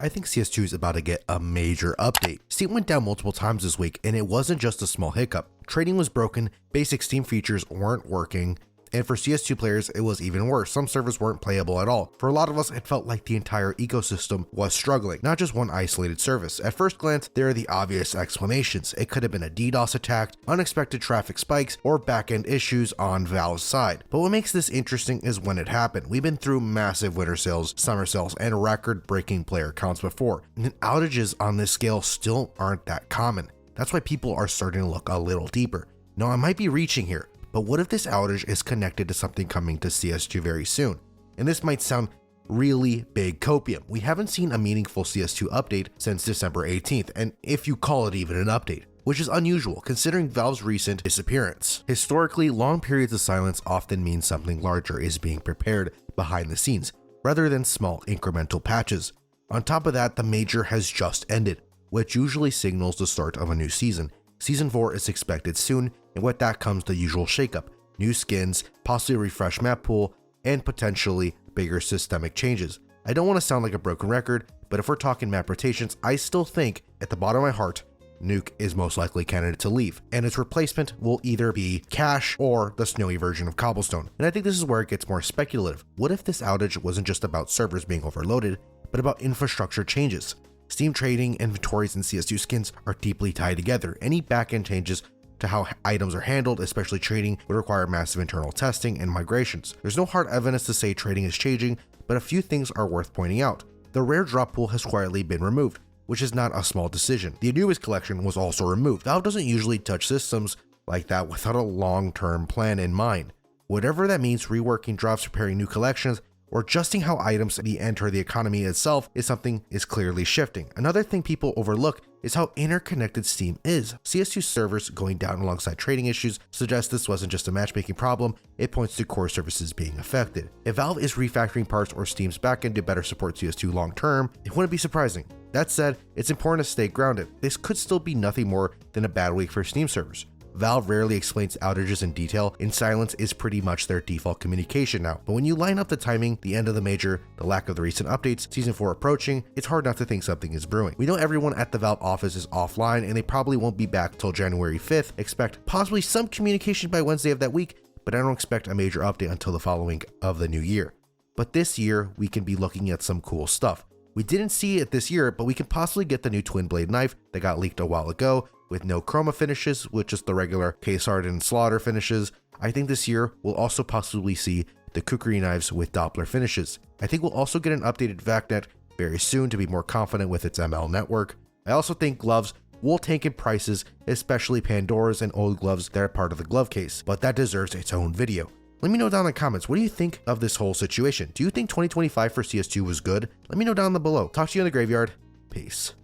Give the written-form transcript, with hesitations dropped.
I think CS2 is about to get a major update. Steam went down multiple times this week, and it wasn't just a small hiccup. Trading was broken, basic Steam features weren't working, and for CS2 players, it was even worse. Some servers weren't playable at all. For a lot of us, it felt like the entire ecosystem was struggling, not just one isolated service. At first glance, there are the obvious explanations. It could have been a DDoS attack, unexpected traffic spikes, or backend issues on Valve's side. But what makes this interesting is when it happened. We've been through massive winter sales, summer sales, and record-breaking player counts before, and outages on this scale still aren't that common. That's why people are starting to look a little deeper. Now, I might be reaching here, but what if this outage is connected to something coming to CS2 very soon? And this might sound really big copium. We haven't seen a meaningful CS2 update since December 18th, and if you call it even an update, which is unusual considering Valve's recent disappearance. Historically, long periods of silence often mean something larger is being prepared behind the scenes, rather than small incremental patches. On top of that, the major has just ended, which usually signals the start of a new season. Season 4 is expected soon, and with that comes the usual shakeup, new skins, possibly a refreshed map pool, and potentially bigger systemic changes. I don't want to sound like a broken record, but if we're talking map rotations, I still think, at the bottom of my heart, Nuke is most likely candidate to leave, and its replacement will either be Cache or the snowy version of Cobblestone. And I think this is where it gets more speculative. What if this outage wasn't just about servers being overloaded, but about infrastructure changes? Steam trading, inventories, and CS2 skins are deeply tied together. Any backend changes to how items are handled, especially trading, would require massive internal testing and migrations. There's no hard evidence to say trading is changing, but a few things are worth pointing out. The rare drop pool has quietly been removed, which is not a small decision. The Anubis collection was also removed. Valve doesn't usually touch systems like that without a long-term plan in mind. Whatever that means, reworking drops, preparing new collections, or adjusting how items enter the economy itself is clearly shifting. Another thing people overlook is how interconnected Steam is. CS2 servers going down alongside trading issues suggests this wasn't just a matchmaking problem, it points to core services being affected. If Valve is refactoring parts or Steam's backend to better support CS2 long term, it wouldn't be surprising. That said, it's important to stay grounded. This could still be nothing more than a bad week for Steam servers. Valve rarely explains outages in detail, and silence is pretty much their default communication now. But when you line up the timing, the end of the major, the lack of the recent updates, Season 4 approaching, it's hard not to think something is brewing. We know everyone at the Valve office is offline, and they probably won't be back till January 5th. Expect possibly some communication by Wednesday of that week, but I don't expect a major update until the following of the new year. But this year, we can be looking at some cool stuff. We didn't see it this year, but we can possibly get the new twin blade knife that got leaked a while ago, with no chroma finishes, with just the regular case hardened slaughter finishes. I think this year we'll also possibly see the kukri knives with Doppler finishes. I think we'll also get an updated VACnet very soon to be more confident with its ML network. I also think gloves will tank in prices, especially Pandora's and old gloves that are part of the glove case, but that deserves its own video. Let me know down in the comments, what do you think of this whole situation? Do you think 2025 for CS2 was good? Let me know down below. Talk to you in the graveyard. Peace.